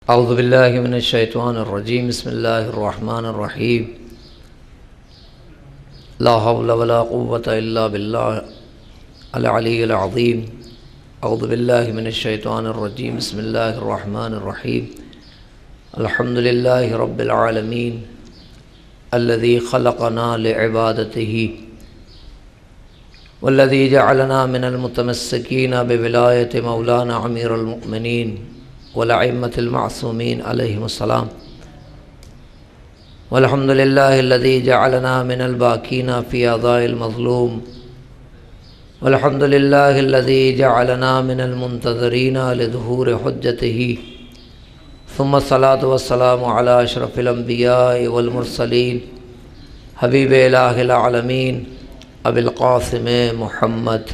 اعوذ باللہ من الشیطان الرجیم بسم اللہ الرحمن الرحیم لا حول ولا قوة الا باللہ العلی العظیم اعوذ باللہ من الشیطان الرجیم بسم اللہ الرحمن الرحیم الحمد للہ رب العالمین الذی خلقنا لعبادتہ والذی جعلنا من المتمسکین بولایت مولانا امیر المؤمنین والأئمة المعصومین علیہم السلام والحمد للہ الذی جعلنا من الباکین فی اعضاء المظلوم والحمد للہ الذی جعلنا من المنتظرین لظہور حجتہ ثم الصلاة والسلام علی اشرف الانبیاء والمرسلین حبیب الہ العالمین ابی القاسم محمد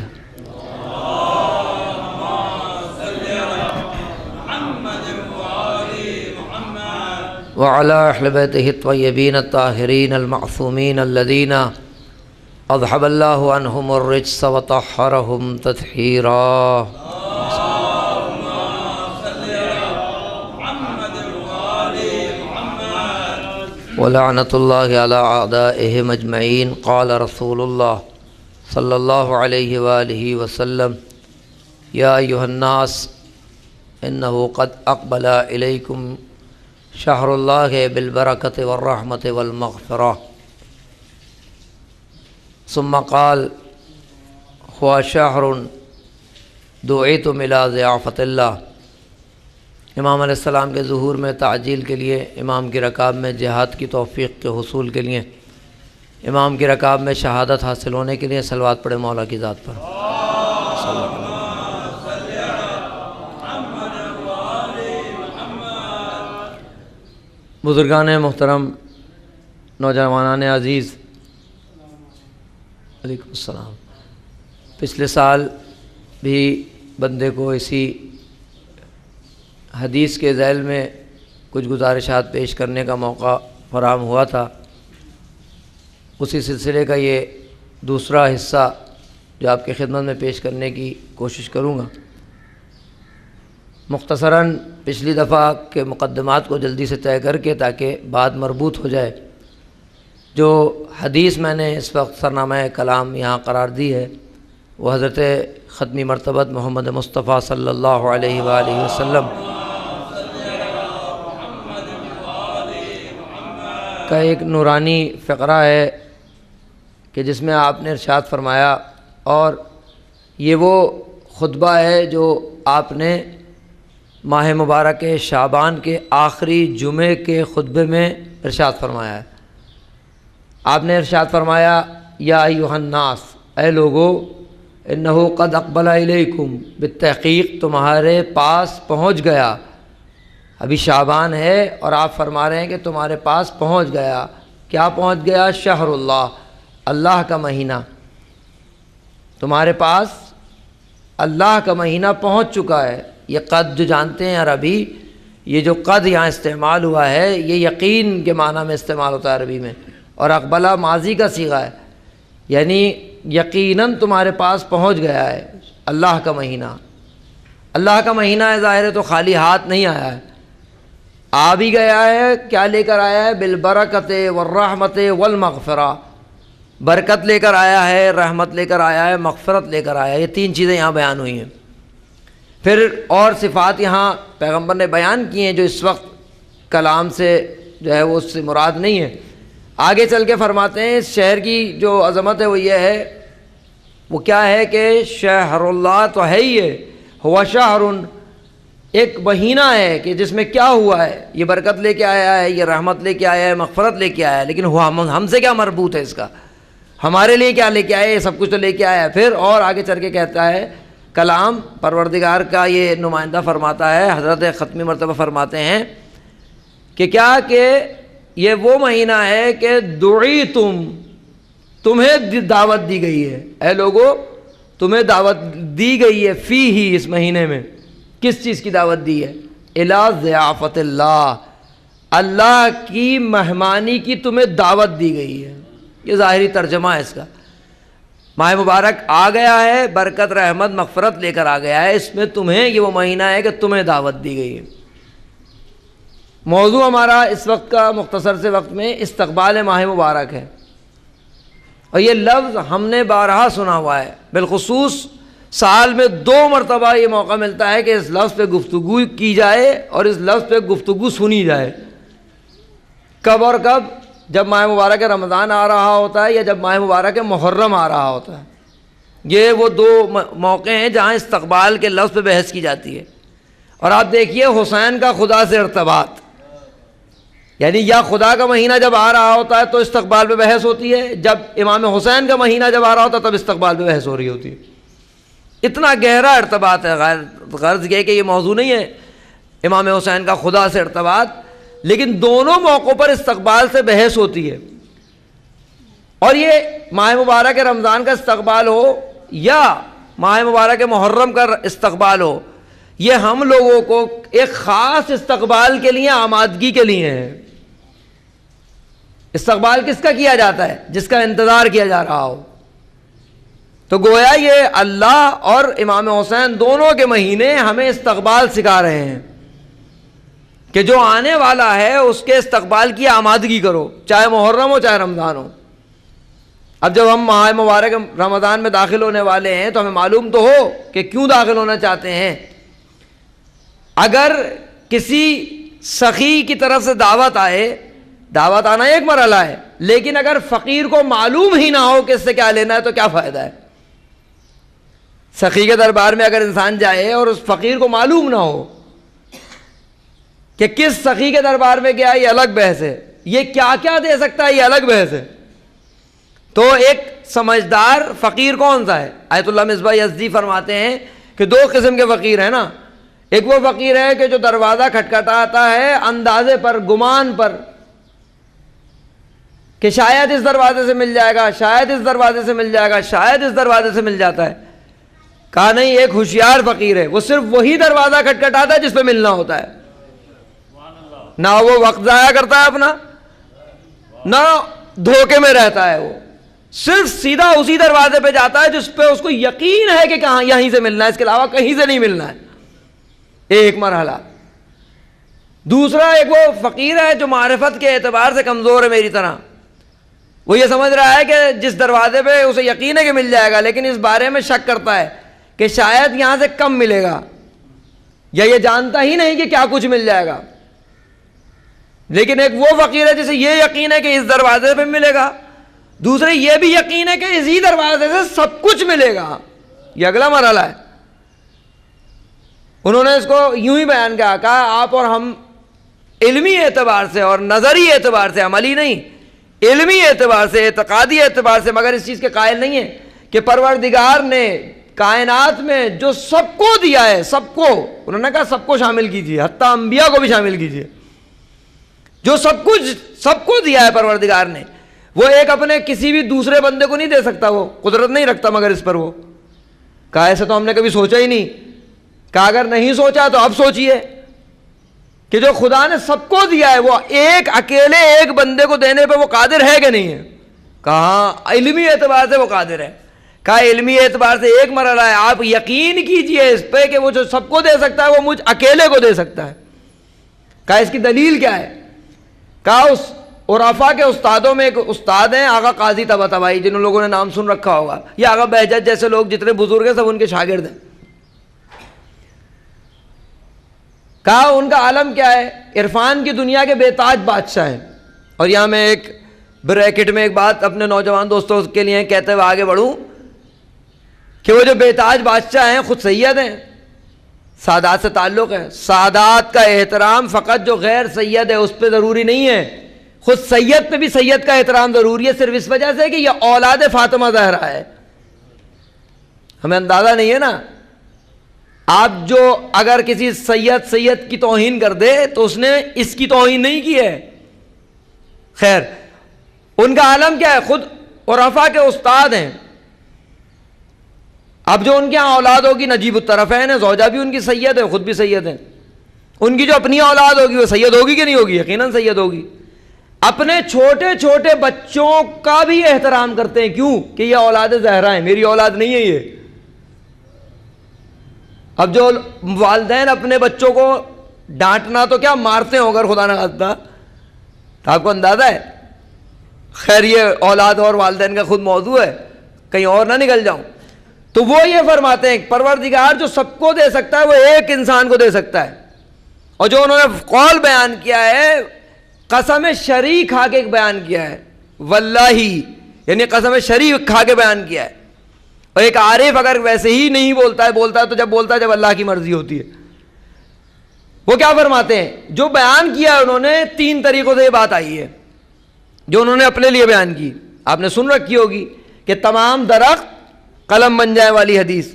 وعلى أهل بيته الطيبين الطاهرين المعصومين الذين أذهب الله عنهم الرجس وطهرهم تطهيرا ولعنة الله على أعدائهم أجمعين. قال رسول الله صلى الله عليه وآله وسلم يا أيها الناس إنه قد أقبل إليكم شہر اللہ بالبرکۃ والرحمۃ والمغفرہ. ثم قال هو شہر دعیتم الی ضیافۃ اللہ. امام علیہ السلام کے ظہور میں تعجیل کے لیے، امام کی رکاب میں جہاد کی توفیق کے حصول کے لیے، امام کی رکاب میں شہادت حاصل ہونے کے لیے صلوات پڑھے مولا کی ذات پر. بزرگان محترم، نوجوانان عزیز، علیکم السلام. پچھلے سال بھی بندے کو اسی حدیث کے ذیل میں کچھ گزارشات پیش کرنے کا موقع فراہم ہوا تھا. اسی سلسلے کا یہ دوسرا حصہ جو آپ کی خدمت میں پیش کرنے کی کوشش کروں گا. مختصراً پچھلی دفعہ کے مقدمات کو جلدی سے طے کر کے تاکہ بات مربوط ہو جائے. جو حدیث میں نے اس وقت سرنامہ کلام یہاں قرار دی ہے وہ حضرت ختمی مرتبت محمد مصطفیٰ صلی اللہ علیہ وآلہ وسلم کا ایک نورانی فقرہ ہے کہ جس میں آپ نے ارشاد فرمایا، اور یہ وہ خطبہ ہے جو آپ نے ماہ مبارک شعبان کے آخری جمعے کے خطبے میں ارشاد فرمایا ہے. آپ نے ارشاد فرمایا یا ایھا الناس، اے لوگو، انہ قد اقبل الیکم، بالتحقیق تمہارے پاس پہنچ گیا. ابھی شعبان ہے اور آپ فرما رہے ہیں کہ تمہارے پاس پہنچ گیا. کیا پہنچ گیا؟ شہر اللہ، اللہ کا مہینہ. تمہارے پاس اللہ کا مہینہ پہنچ چکا ہے. یہ قد جو جانتے ہیں عربی، یہ جو قد یہاں استعمال ہوا ہے یہ یقین کے معنی میں استعمال ہوتا ہے عربی میں، اور اقبلہ ماضی کا صیغہ ہے، یعنی یقیناً تمہارے پاس پہنچ گیا ہے اللہ کا مہینہ. اللہ کا مہینہ ہے، ظاہر ہے تو خالی ہاتھ نہیں آیا ہے، آ بھی گیا ہے. کیا لے کر آیا ہے؟ بالبرکۃ والرحمۃ والمغفرہ. برکت لے کر آیا ہے، رحمت لے کر آیا ہے، مغفرت لے کر آیا ہے. یہ تین چیزیں یہاں بیان ہوئی ہیں. پھر اور صفات یہاں پیغمبر نے بیان کی ہیں جو اس وقت کلام سے جو ہے وہ اس سے مراد نہیں ہے. آگے چل کے فرماتے ہیں اس شہر کی جو عظمت ہے وہ یہ ہے، وہ کیا ہے کہ شہر اللہ تو ہے ہی ہے، ہوا شہر، ایک مہینہ ہے کہ جس میں کیا ہوا ہے، یہ برکت لے کے آیا ہے، یہ رحمت لے کے آیا ہے، مغفرت لے کے آیا ہے. لیکن ہم سے کیا مربوط ہے اس کا؟ ہمارے لیے کیا لے کے آیا ہے؟ یہ سب کچھ تو لے کے آیا ہے. پھر اور آگے چل کے کہتا ہے کلام پروردگار کا یہ نمائندہ فرماتا ہے، حضرت ختمی مرتبہ فرماتے ہیں کہ کیا کہ یہ وہ مہینہ ہے کہ دعیتم، تمہیں دعوت دی گئی ہے. اے لوگو، تمہیں دعوت دی گئی ہے فیہ، اس مہینے میں. کس چیز کی دعوت دی ہے؟ الی ضیافۃ اللہ، اللہ کی مہمانی کی تمہیں دعوت دی گئی ہے. یہ ظاہری ترجمہ ہے اس کا. ماہ مبارک آ گیا ہے، برکت رحمت مغفرت لے کر آ گیا ہے. اس میں تمہیں یہ وہ مہینہ ہے کہ تمہیں دعوت دی گئی ہے. موضوع ہمارا اس وقت کا مختصر سے وقت میں استقبال ماہ مبارک ہے، اور یہ لفظ ہم نے بارہا سنا ہوا ہے، بالخصوص سال میں 2 مرتبہ یہ موقع ملتا ہے کہ اس لفظ پہ گفتگو کی جائے اور اس لفظ پہ گفتگو سنی جائے۔ کب اور کب؟ جب ماہ مبارک رمضان آ رہا ہوتا ہے یا جب ماہ مبارک محرم آ رہا ہوتا ہے۔ یہ وہ 2 موقع ہیں جہاں استقبال کے لفظ پہ بحث کی جاتی ہے۔ اور آپ دیکھیے حسین کا خدا سے ارتباط، یعنی یا خدا کا مہینہ جب آ رہا ہوتا ہے تو استقبال پہ بحث ہوتی ہے، جب امام حسین کا مہینہ جب آ رہا ہوتا ہے تب استقبال پہ بحث ہو رہی ہوتی ہے۔ اتنا گہرا ارتباط ہے، غرض یہ کہ یہ موضوع نہیں ہے امام حسین کا خدا سے ارتباط، لیکن دونوں موقعوں پر استقبال سے بحث ہوتی ہے۔ اور یہ ماہ مبارک رمضان کا استقبال ہو یا ماہ مبارک محرم کا استقبال ہو، یہ ہم لوگوں کو ایک خاص استقبال کے لیے، آمادگی کے لیے ہے۔ استقبال کس کا کیا جاتا ہے؟ جس کا انتظار کیا جا رہا ہو۔ تو گویا یہ اللہ اور امام حسین دونوں کے مہینے ہمیں استقبال سکھا رہے ہیں کہ جو آنے والا ہے اس کے استقبال کی آمادگی کرو، چاہے محرم ہو چاہے رمضان ہو۔ اب جب ہم ماہ مبارک رمضان میں داخل ہونے والے ہیں تو ہمیں معلوم تو ہو کہ کیوں داخل ہونا چاہتے ہیں۔ اگر کسی سخی کی طرف سے دعوت آئے، دعوت آنا ایک مرحلہ ہے، لیکن اگر فقیر کو معلوم ہی نہ ہو کہ اس سے کیا لینا ہے تو کیا فائدہ ہے؟ سخی کے دربار میں اگر انسان جائے اور اس فقیر کو معلوم نہ ہو کہ کس سخی کے دربار میں گیا، یہ الگ بحث ہے، یہ کیا کیا دے سکتا ہے، یہ الگ بحث ہے۔ تو ایک سمجھدار فقیر کون سا ہے؟ آیت اللہ مصباح یزدی فرماتے ہیں کہ 2 قسم کے فقیر ہیں نا۔ ایک وہ فقیر ہے کہ جو دروازہ کھٹکھٹاتا ہے اندازے پر، گمان پر، کہ شاید اس دروازے سے مل جائے گا، شاید اس دروازے سے مل جائے گا، شاید اس دروازے سے مل جاتا ہے۔ کہا نہیں، ایک ہوشیار فقیر ہے، وہ صرف وہی دروازہ کھٹکھٹاتا ہے جس پہ ملنا ہوتا ہے، نہ وہ وقت ضائع کرتا ہے اپنا، نہ دھوکے میں رہتا ہے، وہ صرف سیدھا اسی دروازے پہ جاتا ہے جس پہ اس کو یقین ہے کہ کہاں یہیں سے ملنا ہے، اس کے علاوہ کہیں سے نہیں ملنا ہے۔ ایک مرحلہ۔ دوسرا ایک وہ فقیر ہے جو معرفت کے اعتبار سے کمزور ہے میری طرح، وہ یہ سمجھ رہا ہے کہ جس دروازے پہ اسے یقین ہے کہ مل جائے گا، لیکن اس بارے میں شک کرتا ہے کہ شاید یہاں سے کم ملے گا، یا یہ جانتا ہی نہیں کہ کیا کچھ مل جائے گا۔ لیکن ایک وہ فقیر ہے جسے یہ یقین ہے کہ اس دروازے پہ ملے گا، دوسرے یہ بھی یقین ہے کہ اسی دروازے سے سب کچھ ملے گا۔ یہ اگلا مرحلہ ہے۔ انہوں نے اس کو یوں ہی بیان کیا، کہا آپ اور ہم علمی اعتبار سے اور نظری اعتبار سے، عملی نہیں، علمی اعتبار سے، اعتقادی اعتبار سے مگر اس چیز کے قائل نہیں ہیں کہ پروردگار نے کائنات میں جو سب کو دیا ہے، سب کو، انہوں نے کہا سب کو شامل کیجئے، حتیٰ انبیاء کو بھی شامل کیجئے، جو سب کو دیا ہے پروردگار نے، وہ ایک اپنے کسی بھی دوسرے بندے کو نہیں دے سکتا، وہ قدرت نہیں رکھتا مگر اس پر وہ۔ کہا ایسا تو ہم نے کبھی سوچا ہی نہیں۔ کہا اگر نہیں سوچا تو اب سوچئے کہ جو خدا نے سب کو دیا ہے وہ ایک اکیلے ایک بندے کو دینے پہ وہ قادر ہے کہ نہیں ہے؟ کہا علمی اعتبار سے وہ قادر ہے۔ کہا علمی اعتبار سے ایک مرحلہ ہے، آپ یقین کیجئے اس پہ کہ وہ جو سب کو دے سکتا ہے وہ مجھ اکیلے کو دے سکتا ہے۔ کہا اس کی دلیل کیا ہے؟ کہا اس عرفا کے استادوں میں ایک استاد ہیں آغا قاضی طباطبائی، جن لوگوں نے نام سن رکھا ہوگا، یا آغا بہجت جیسے لوگ جتنے بزرگ ہیں سب ان کے شاگرد ہیں۔ کہا ان کا عالم کیا ہے؟ عرفان کی دنیا کے بے تاج بادشاہ ہیں۔ اور یہاں میں ایک بریکٹ میں ایک بات اپنے نوجوان دوستوں کے لیے کہتے ہوئے آگے بڑھوں کہ وہ جو بے تاج بادشاہ ہیں خود سید ہیں، سادات سے تعلق ہے۔ سادات کا احترام فقط جو غیر سید ہے اس پہ ضروری نہیں ہے، خود سید پہ بھی سید کا احترام ضروری ہے، صرف اس وجہ سے کہ یہ اولاد فاطمہ زہرا ہے۔ ہمیں اندازہ نہیں ہے نا، آپ جو اگر کسی سید کی توہین کر دے تو اس نے اس کی توہین نہیں کی ہے۔ خیر، ان کا عالم کیا ہے؟ خود عرفا کے استاد ہیں۔ اب جو ان کے ہاں اولاد ہوگی نجیب الطرفین ہے، زوجہ بھی ان کی سید ہے، خود بھی سید ہیں۔ ان کی جو اپنی اولاد ہوگی وہ سید ہوگی کہ نہیں ہوگی؟ یقیناً سید ہوگی۔ اپنے چھوٹے چھوٹے بچوں کا بھی احترام کرتے ہیں، کیوں؟ کہ یہ اولاد زہرا ہیں، میری اولاد نہیں ہے یہ۔ اب جو والدین اپنے بچوں کو ڈانٹنا تو کیا مارتے ہو اگر خدا نہ خواستہ، تو آپ کو اندازہ ہے. خیر یہ اولاد اور والدین کا خود موضوع ہے، کہیں اور نہ نکل جاؤں. تو وہ یہ فرماتے ہیں پروردگار جو سب کو دے سکتا ہے وہ ایک انسان کو دے سکتا ہے. اور جو انہوں نے قول بیان کیا ہے، قسم شریک کھا کے بیان کیا ہے، واللہ یعنی قسم شریک کھا کے بیان کیا ہے. اور ایک عارف اگر ویسے ہی نہیں بولتا ہے تو جب بولتا ہے جب اللہ کی مرضی ہوتی ہے. وہ کیا فرماتے ہیں، جو بیان کیا ہے انہوں نے 3 طریقوں سے یہ بات آئی ہے جو انہوں نے اپنے لیے بیان کی. آپ نے سن رکھی ہوگی کہ تمام درخت قلم بن جائے والی حدیث،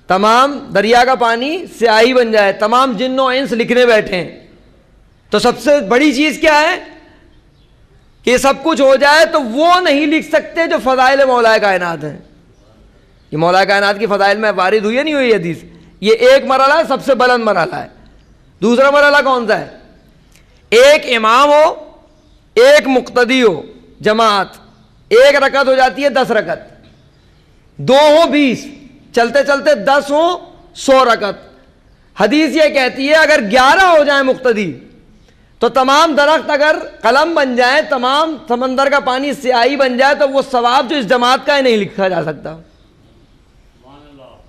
تمام دریا کا پانی سیاہی بن جائے، تمام جن و انس لکھنے بیٹھے ہیں. تو سب سے بڑی چیز کیا ہے کہ یہ سب کچھ ہو جائے تو وہ نہیں لکھ سکتے جو فضائل مولا کائنات ہیں. یہ مولا کائنات کی فضائل میں وارد ہوئی ہے نہیں ہوئی حدیث. یہ ایک مرحلہ ہے، سب سے بلند مرحلہ ہے. دوسرا مرحلہ کون سا ہے؟ ایک امام ہو، ایک مقتدی ہو، جماعت، ایک رکعت ہو جاتی ہے 10 رکعت، 2 ہو 20، چلتے چلتے 10 ہو 100 رکعت. حدیث یہ کہتی ہے اگر 11 ہو جائیں مقتدی تو تمام درخت اگر قلم بن جائیں، تمام سمندر کا پانی سیاہی بن جائے تو وہ ثواب جو اس جماعت کا ہے نہیں لکھا جا سکتا.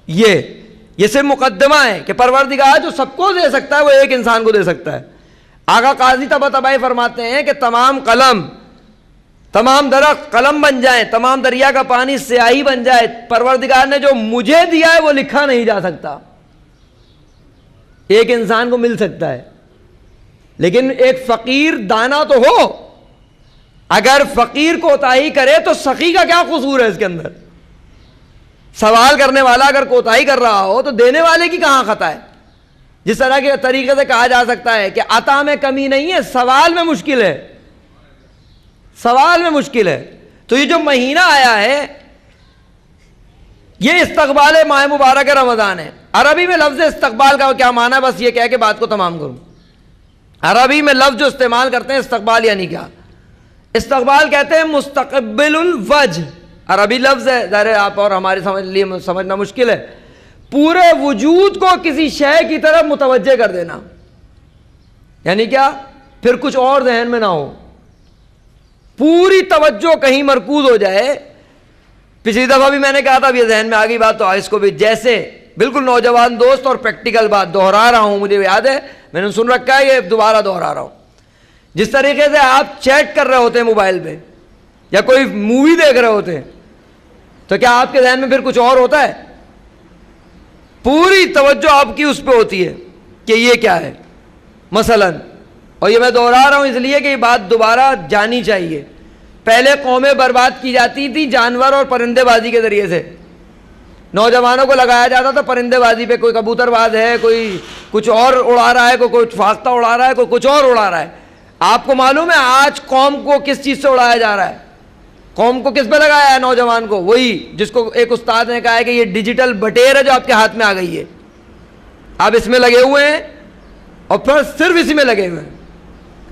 یہ صرف مقدمہ ہے کہ پروردگار جو سب کو دے سکتا ہے وہ ایک انسان کو دے سکتا ہے. آقا قاضی طباطبائی فرماتے ہیں کہ تمام قلم، تمام درخت قلم بن جائیں، تمام دریا کا پانی سیاہی بن جائے، پروردگار نے جو مجھے دیا ہے وہ لکھا نہیں جا سکتا. ایک انسان کو مل سکتا ہے، لیکن ایک فقیر دانا تو ہو. اگر فقیر کوتاہی کرے تو سخی کا کیا قصور ہے اس کے اندر؟ سوال کرنے والا اگر کوتاہی کر رہا ہو تو دینے والے کی کہاں خطا ہے؟ جس طرح کے طریقے سے کہا جا سکتا ہے کہ عطا میں کمی نہیں ہے، سوال میں مشکل ہے، سوال میں مشکل ہے. تو یہ جو مہینہ آیا ہے یہ استقبال ماہ مبارک رمضان ہے. عربی میں لفظ استقبال کا کیا معنی ہے؟ بس یہ کہہ کے بات کو تمام کروں. عربی میں لفظ جو استعمال کرتے ہیں استقبال یعنی کیا؟ استقبال کہتے ہیں مستقبل الوجہ. عربی لفظ ہے، ظاہر ہے آپ اور ہمارے لیے سمجھنا مشکل ہے. پورے وجود کو کسی شے کی طرف متوجہ کر دینا، یعنی کیا؟ پھر کچھ اور ذہن میں نہ ہو، پوری توجہ کہیں مرکوز ہو جائے. پچھلی دفعہ بھی میں نے کہا تھا، اب یہ ذہن میں آ گئی بات تو اس کو بھی جیسے بالکل نوجوان دوست اور پریکٹیکل بات دہرا رہا ہوں، مجھے یاد ہے میں نے سن رکھا ہے، یہ دوبارہ دہرا رہا ہوں. جس طریقے سے آپ چیٹ کر رہے ہوتے ہیں موبائل پہ یا کوئی مووی دیکھ رہے ہوتے ہیں تو کیا آپ کے ذہن میں پھر کچھ اور ہوتا ہے؟ پوری توجہ آپ کی اس پہ ہوتی ہے کہ یہ کیا ہے مثلاً. اور یہ میں دہرا رہا ہوں اس لیے کہ یہ بات دوبارہ جانی چاہیے. پہلے قومیں برباد کی جاتی تھی جانور اور پرندے بازی کے ذریعے سے. نوجوانوں کو لگایا جاتا تھا پرندے بازی پہ، کوئی کبوتر باز ہے، کوئی کچھ اور اڑا رہا ہے، کوئی فاختہ اڑا رہا ہے، کوئی کچھ اور اڑا رہا ہے. آپ کو معلوم ہے آج قوم کو کس چیز سے اڑایا جا رہا ہے؟ قوم کو کس پہ لگایا ہے؟ نوجوان کو. وہی جس کو ایک استاد نے کہا ہے کہ یہ ڈیجیٹل بٹیر ہے جو آپ کے ہاتھ میں آ گئی ہے، آپ اس میں لگے ہوئے ہیں اور پھر صرف اسی میں لگے ہوئے ہیں.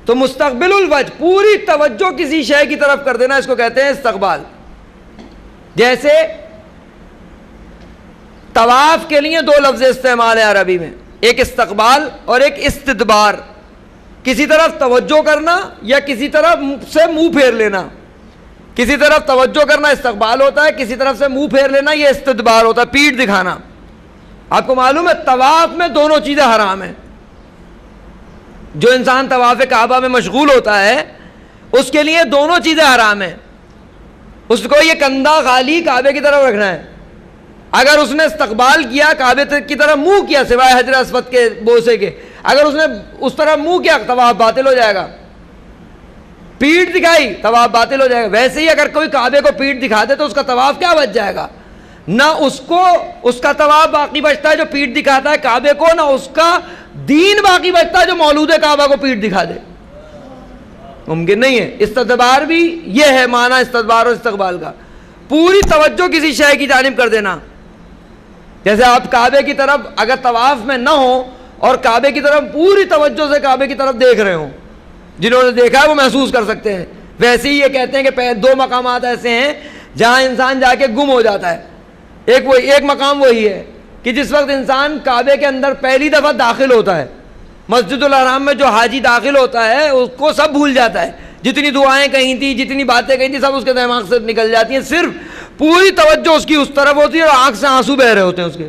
تو مستقبل الوجہ، پوری توجہ کسی شے کی طرف کر دینا، اس کو کہتے ہیں استقبال. جیسے طواف کے لیے 2 لفظ استعمال ہے عربی میں، ایک استقبال اور ایک استدبار. کسی طرف توجہ کرنا یا کسی طرف سے منہ پھیر لینا. کسی طرف توجہ کرنا استقبال ہوتا ہے، کسی طرف سے منہ پھیر لینا یہ استدبار ہوتا ہے، پیٹھ دکھانا. آپ کو معلوم ہے طواف میں دونوں چیزیں حرام ہیں. جو انسان طواف کعبہ میں مشغول ہوتا ہے اس کے لیے دونوں چیزیں حرام ہیں. اس کو یہ کندھا خالی کعبے کی طرف رکھنا ہے. اگر اس نے استقبال کیا، کعبے کی طرف منہ کیا سوائے حجر اسود کے بوسے کے، اگر اس نے اس طرح منہ کیا طواف باطل ہو جائے گا. پیٹھ دکھائی طواف باطل ہو جائے گا. ویسے ہی اگر کوئی کعبے کو پیٹھ دکھا دے تو اس کا طواف کیا بچ جائے گا؟ نہ اس کو اس کا طواف باقی بچتا ہے جو پیٹھ دکھاتا ہے کعبے کو، نہ اس کا دین باقی بچتا ہے جو مولود کعبہ کو پیٹھ دکھا دے. ممکن نہیں ہے. استدبار بھی یہ ہے معنی استدبار اور استقبال کا، پوری توجہ کسی شے کی جانب کر دینا. جیسے آپ کعبے کی طرف اگر طواف میں نہ ہو اور کعبے کی طرف پوری توجہ سے کعبے کی طرف دیکھ رہے ہوں، جنہوں نے دیکھا ہے وہ محسوس کر سکتے ہیں. ویسے ہی یہ کہتے ہیں کہ 2 مقامات ایسے ہیں جہاں انسان جا کے گم ہو جاتا ہے. ایک مقام وہی ہے کہ کہ جس وقت انسان کعبے کے اندر پہلی دفعہ داخل ہوتا ہے، مسجد الحرام میں جو حاجی داخل ہوتا ہے اس کو سب بھول جاتا ہے، جتنی دعائیں کہیں تھیں، جتنی باتیں کہیں تھیں، سب اس کے دماغ سے نکل جاتی ہیں، صرف پوری توجہ اس کی اس طرف ہوتی ہے اور آنکھ سے آنسو بہ رہے ہوتے ہیں اس کے۔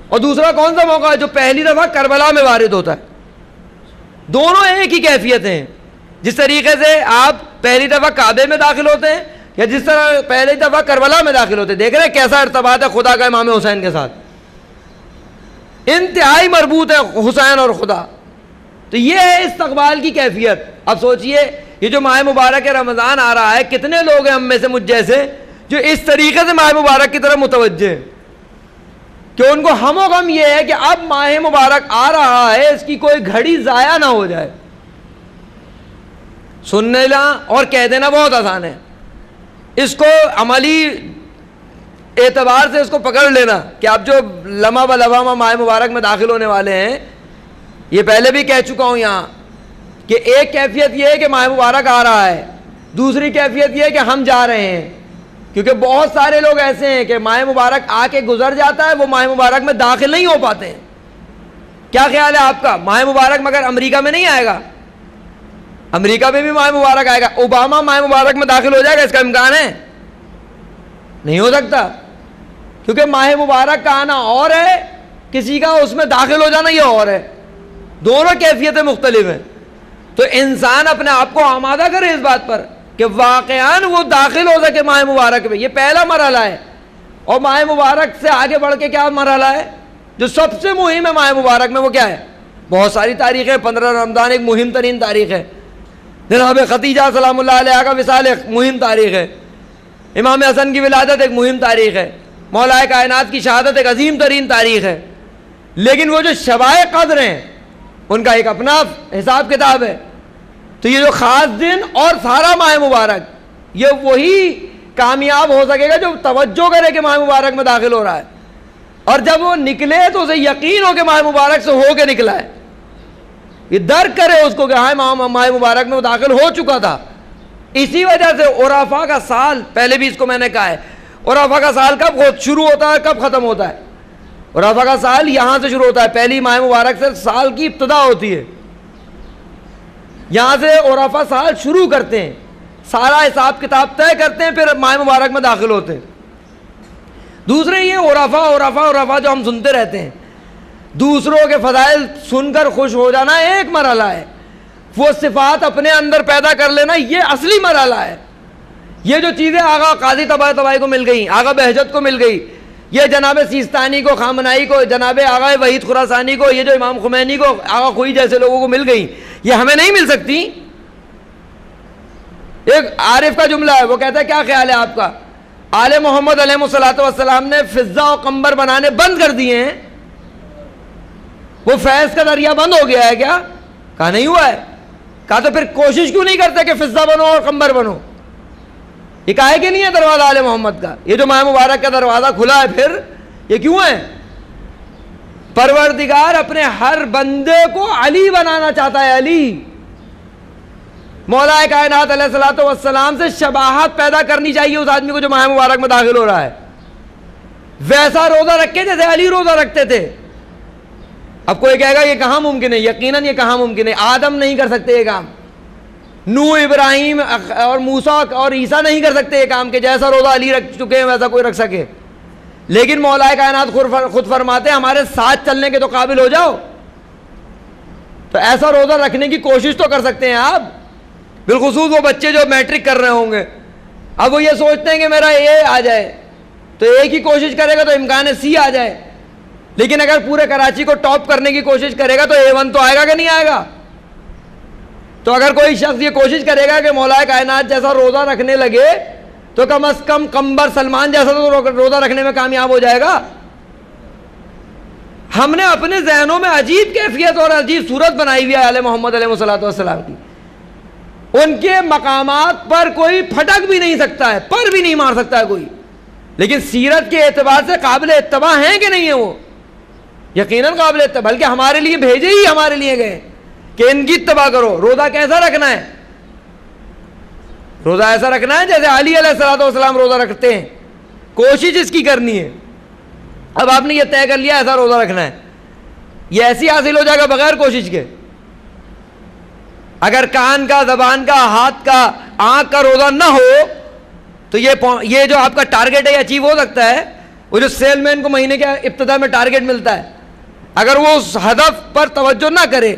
اور دوسرا کون سا موقع ہے؟ جو پہلی دفعہ کربلا میں وارد ہوتا ہے۔ دونوں ایک ہی کیفیت ہیں، جس طریقے سے آپ پہلی دفعہ کعبے میں داخل ہوتے ہیں یا جس طرح پہلی دفعہ کربلا میں داخل ہوتے ہیں، دیکھ رہے ہیں کیسا ارتباط ہے خدا کا امام حسین کے ساتھ، انتہائی مربوط ہے حسین اور خدا۔ تو یہ ہے استقبال کی کیفیت۔ اب سوچئے یہ جو ماہ مبارک رمضان آ رہا ہے، کتنے لوگ ہیں ہم میں سے مجھ جیسے جو اس طریقے سے ماہ مبارک کی طرف متوجہ ہیں کہ ان کو ہم و غم یہ ہے کہ اب ماہ مبارک آ رہا ہے، اس کی کوئی گھڑی ضائع نہ ہو جائے۔ سننے لا اور کہہ دینا بہت آسان ہے، اس کو عملی اعتبار سے اس کو پکڑ لینا کہ اب جو لمحہ بلمحہ ماہ مبارک میں داخل ہونے والے ہیں، یہ پہلے بھی کہہ چکا ہوں یہاں کہ ایک کیفیت یہ ہے کہ ماہ مبارک آ رہا ہے، دوسری کیفیت یہ ہے کہ ہم جا رہے ہیں، کیونکہ بہت سارے لوگ ایسے ہیں کہ ماہ مبارک آ کے گزر جاتا ہے، وہ ماہ مبارک میں داخل نہیں ہو پاتے ہیں۔ کیا خیال ہے آپ کا؟ ماہ مبارک مگر امریکہ میں نہیں آئے گا، امریکہ میں بھی ماہ مبارک آئے گا، اوباما ماہ مبارک میں داخل ہو جائے گا؟ اس کا امکان ہے؟ نہیں ہو سکتا، کیونکہ ماہ مبارک کا آنا اور ہے، کسی کا اس میں داخل ہو جانا یہ اور ہے، دونوں کیفیتیں مختلف ہیں۔ تو انسان اپنے آپ کو آمادہ کرے اس بات پر کہ واقعاً وہ داخل ہو سکے ماہ مبارک میں، یہ پہلا مرحلہ ہے۔ اور ماہ مبارک سے آگے بڑھ کے کیا مرحلہ ہے جو سب سے مہم ہے ماہ مبارک میں؟ وہ کیا ہے؟ بہت ساری تاریخیں، 15 رمضان ایک مہم ترین تاریخ ہے، جناب خدیجہ سلام اللہ علیہا کا وصال ایک مہم تاریخ ہے، امام حسن کی ولادت ایک مہم تاریخ ہے، مولا کائنات کی شہادت ایک عظیم ترین تاریخ ہے۔ لیکن وہ جو شبائے قدر ہیں ان کا ایک اپنا حساب کتاب ہے۔ تو یہ جو خاص دن اور سارا ماہ مبارک، یہ وہی کامیاب ہو سکے گا جو توجہ کرے کہ ماہ مبارک میں داخل ہو رہا ہے، اور جب وہ نکلے تو اسے یقین ہو کہ ماہ مبارک سے ہو کے نکلا ہے، یہ درک کرے اس کو کہ ہاں ماہ مبارک میں وہ داخل ہو چکا تھا۔ اسی وجہ سے عرفہ کا سال، پہلے بھی اس کو میں نے کہا ہے، عرفہ کا سال کب شروع ہوتا ہے کب ختم ہوتا ہے؟ عرفہ کا سال یہاں سے شروع ہوتا ہے، پہلی ماہ مبارک سے سال کی ابتدا ہوتی ہے، یہاں سے عرفہ سال شروع کرتے ہیں، سارا حساب کتاب طے کرتے ہیں، پھر ماہ مبارک میں داخل ہوتے ہیں۔ دوسرے یہ عرفہ جو ہم سنتے رہتے ہیں، دوسروں کے فضائل سن کر خوش ہو جانا ایک مرحلہ ہے، وہ صفات اپنے اندر پیدا کر لینا یہ اصلی مرحلہ ہے۔ یہ جو چیزیں آغا قاضی طبائی کو مل گئی، آغا بہجت کو مل گئی، یہ جناب سیستانی کو، خامنائی کو، جناب آغا وحید خراسانی کو، یہ جو امام خمینی کو، آغا خوئی جیسے لوگوں کو مل گئی، یہ ہمیں نہیں مل سکتی۔ ایک عارف کا جملہ ہے، وہ کہتا ہے کیا خیال ہے آپ کا؟ آل محمد علیہ الصلوۃ والسلام نے فضہ و قمبر بنانے بند کر دیے ہیں، وہ فیض کا دریا بند ہو گیا ہے کیا؟ کہا نہیں ہوا ہے۔ کہا تو پھر کوشش کیوں نہیں کرتے کہ فضہ بنو اور قمبر بنو؟ یہ کہا ہے کہ نہیں ہے دروازہ آل محمد کا؟ یہ جو ماہ مبارک کا دروازہ کھلا ہے پھر یہ کیوں ہے؟ پروردگار اپنے ہر بندے کو علی بنانا چاہتا ہے، علی۔ مولا کائنات علیہ الصلوۃ والسلام سے شباہت پیدا کرنی چاہیے اس آدمی کو جو ماہ مبارک میں داخل ہو رہا ہے، ویسا روزہ رکھے جیسے علی روزہ رکھتے تھے۔ اب کوئی کہے گا یہ کہاں ممکن ہے؟ یقیناً یہ کہاں ممکن ہے، آدم نہیں کر سکتے یہ کام، نوح، ابراہیم اور موسیٰ اور عیسیٰ نہیں کر سکتے یہ کام کہ جیسا روزہ علی رکھ چکے ہیں ویسا کوئی رکھ سکے۔ لیکن مولا کائنات خود فرماتے ہیں ہمارے ساتھ چلنے کے تو قابل ہو جاؤ، تو ایسا روزہ رکھنے کی کوشش تو کر سکتے ہیں آپ۔ بالخصوص وہ بچے جو میٹرک کر رہے ہوں گے، اب وہ یہ سوچتے ہیں کہ میرا اے آ جائے، تو اے کی کوشش کرے گا تو امکان ہے سی آ جائے، لیکن اگر پورے کراچی کو ٹاپ کرنے کی کوشش کرے گا تو A1 تو آئے گا کہ نہیں آئے گا؟ تو اگر کوئی شخص یہ کوشش کرے گا کہ مولا کائنات جیسا روزہ رکھنے لگے تو کم از کم قمبر سلمان جیسا تو روزہ رکھنے میں کامیاب ہو جائے گا۔ ہم نے اپنے ذہنوں میں عجیب کیفیت اور عجیب صورت بنائی ہوئی ہے آل محمد علیہ الصلوۃ والسلام کی، ان کے مقامات پر کوئی پھٹک بھی نہیں سکتا ہے، پر بھی نہیں مار سکتا ہے کوئی، لیکن سیرت کے اعتبار سے قابل اتباع ہیں کہ نہیں ہیں؟ وہ یقیناً قابل اتباع، بلکہ ہمارے لیے بھیجے ہی ہمارے لیے گئے کہ ان کی اتباع کرو۔ روزہ کیسا رکھنا ہے؟ روزہ ایسا رکھنا ہے جیسے علی علیہ الصلوۃ والسلام روزہ رکھتے ہیں، کوشش اس کی کرنی ہے اب آپ نے یہ طے کر لیا ایسا روزہ رکھنا ہے، یہ ایسی حاصل ہو جائے گا بغیر کوشش کے. اگر کان کا، زبان کا، ہاتھ کا، آنکھ کا روزہ نہ ہو تو یہ جو آپ کا ٹارگیٹ ہے یہ اچیو ہو سکتا ہے. وہ جو سیل مین کو مہینے کے ابتدا میں ٹارگیٹ ملتا ہے، اگر وہ اس ہدف پر توجہ نہ کرے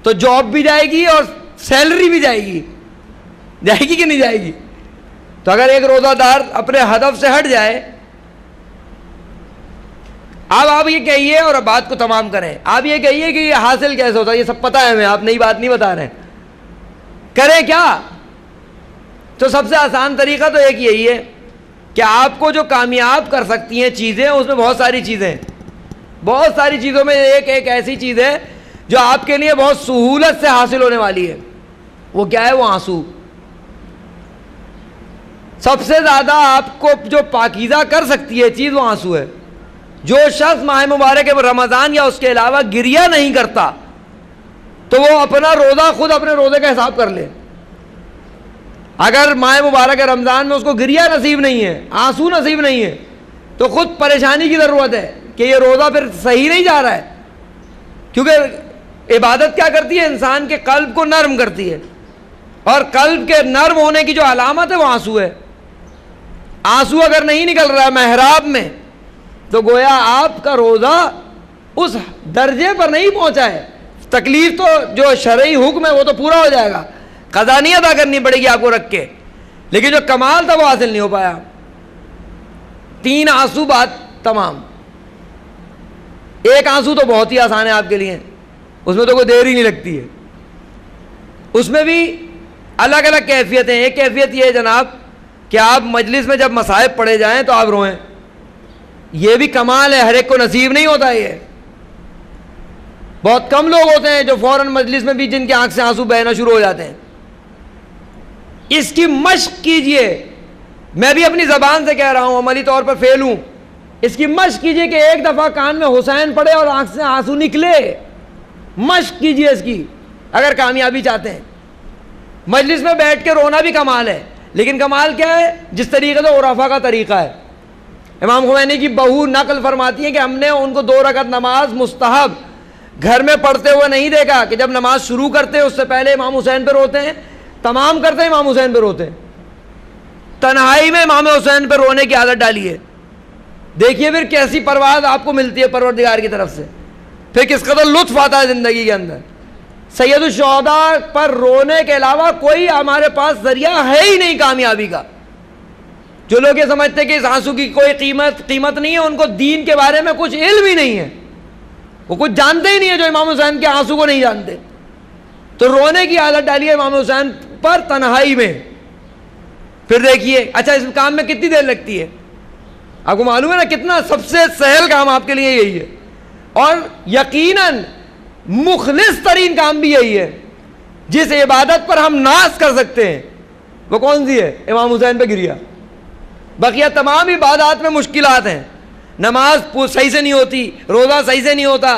تو جاب بھی جائے گی اور سیلری بھی جائے گی. جائے گی کہ نہیں جائے گی؟ تو اگر ایک روزہ دار اپنے ہدف سے ہٹ جائے، اب آپ یہ کہیے اور اب بات کو تمام کریں، آپ یہ کہیے کہ یہ حاصل کیسے ہوتا ہے، یہ سب پتہ ہے ہمیں، آپ نئی بات نہیں بتا رہے ہیں، کریں کیا؟ تو سب سے آسان طریقہ تو ایک یہی ہے کہ آپ کو جو کامیاب کر سکتی ہیں چیزیں، اس میں بہت ساری چیزیں ہیں. بہت ساری چیزوں میں ایک ایسی چیز ہے جو آپ کے لیے بہت سہولت سے حاصل ہونے والی ہے. وہ کیا ہے؟ وہ آنسو. سب سے زیادہ آپ کو جو پاکیزہ کر سکتی ہے چیز، وہ آنسو ہے. جو شخص ماہ مبارک رمضان یا اس کے علاوہ گریہ نہیں کرتا تو وہ اپنا روزہ خود اپنے روزے کا حساب کر لے. اگر ماہ مبارک رمضان میں اس کو گریہ نصیب نہیں ہے، آنسو نصیب نہیں ہے، تو خود پریشانی کی ضرورت ہے کہ یہ روزہ پھر صحیح نہیں جا رہا ہے. کیونکہ عبادت کیا کرتی ہے؟ انسان کے قلب کو نرم کرتی ہے، اور قلب کے نرم ہونے کی جو علامت ہے وہ آنسو ہے. آنسو اگر نہیں نکل رہا ہے محراب میں تو گویا آپ کا روزہ اس درجے پر نہیں پہنچا ہے. تکلیف تو جو شرعی حکم ہے وہ تو پورا ہو جائے گا، قضا نہیں ادا کرنی پڑے گی آپ کو رکھ کے، لیکن جو کمال تھا وہ حاصل نہیں ہو پایا. 3 آنسو بات تمام. ایک آنسو تو بہت ہی آسان ہے آپ کے لیے، اس میں تو کوئی دیر ہی نہیں لگتی ہے. اس میں بھی الگ الگ کیفیتیں. ایک کیفیت یہ ہے جناب کہ آپ مجلس میں جب مصائب پڑھے جائیں تو آپ روئیں. یہ بھی کمال ہے، ہر ایک کو نصیب نہیں ہوتا. یہ بہت کم لوگ ہوتے ہیں جو فوراً مجلس میں بھی جن کی آنکھ سے آنسو بہنا شروع ہو جاتے ہیں. اس کی مشق کیجئے. میں بھی اپنی زبان سے کہہ رہا ہوں، عملی طور پر فیل ہوں. اس کی مشق کیجئے کہ ایک دفعہ کان میں حسین پڑے اور آنکھ سے آنسو نکلے. مشق کیجئے اس کی اگر کامیابی چاہتے ہیں. مجلس میں بیٹھ کے رونا بھی کمال ہے، لیکن کمال کیا ہے؟ جس طریقے سے عرفا کا طریقہ ہے. امام خمینی کی بہو نقل فرماتی ہیں کہ ہم نے ان کو 2 رکعت نماز مستحب گھر میں پڑھتے ہوئے نہیں دیکھا کہ جب نماز شروع کرتے ہیں اس سے پہلے امام حسین پہ روتے ہیں، تمام کرتے ہیں امام حسین پہ روتے ہیں. تنہائی میں امام حسین پہ رونے کی عادت ڈالی ہے. دیکھیے پھر کیسی پرواز آپ کو ملتی ہے پروردگار کی طرف سے، پھر کس قدر لطف آتا ہے زندگی کے اندر. سید الشہداء پر رونے کے علاوہ کوئی ہمارے پاس ذریعہ ہے ہی نہیں کامیابی کا. جو لوگ یہ سمجھتے کہ اس آنسو کی کوئی قیمت نہیں ہے، ان کو دین کے بارے میں کچھ علم ہی نہیں ہے، وہ کچھ جانتے ہی نہیں ہے جو امام حسین کے آنسو کو نہیں جانتے. تو رونے کی عادت ڈالی ہے امام حسین پر تنہائی میں. پھر دیکھیے اچھا اس کام میں کتنی دیر لگتی ہے؟ آپ کو معلوم ہے نا کتنا سب سے سہل کام آپ کے لیے یہی ہے، اور یقیناً مخلص ترین کام بھی یہی ہے. جس عبادت پر ہم ناز کر سکتے ہیں وہ کون سی ہے؟ امام حسین پہ گریا. بقیہ تمام عبادات میں مشکلات ہیں. نماز صحیح سے نہیں ہوتی، روزہ صحیح سے نہیں ہوتا،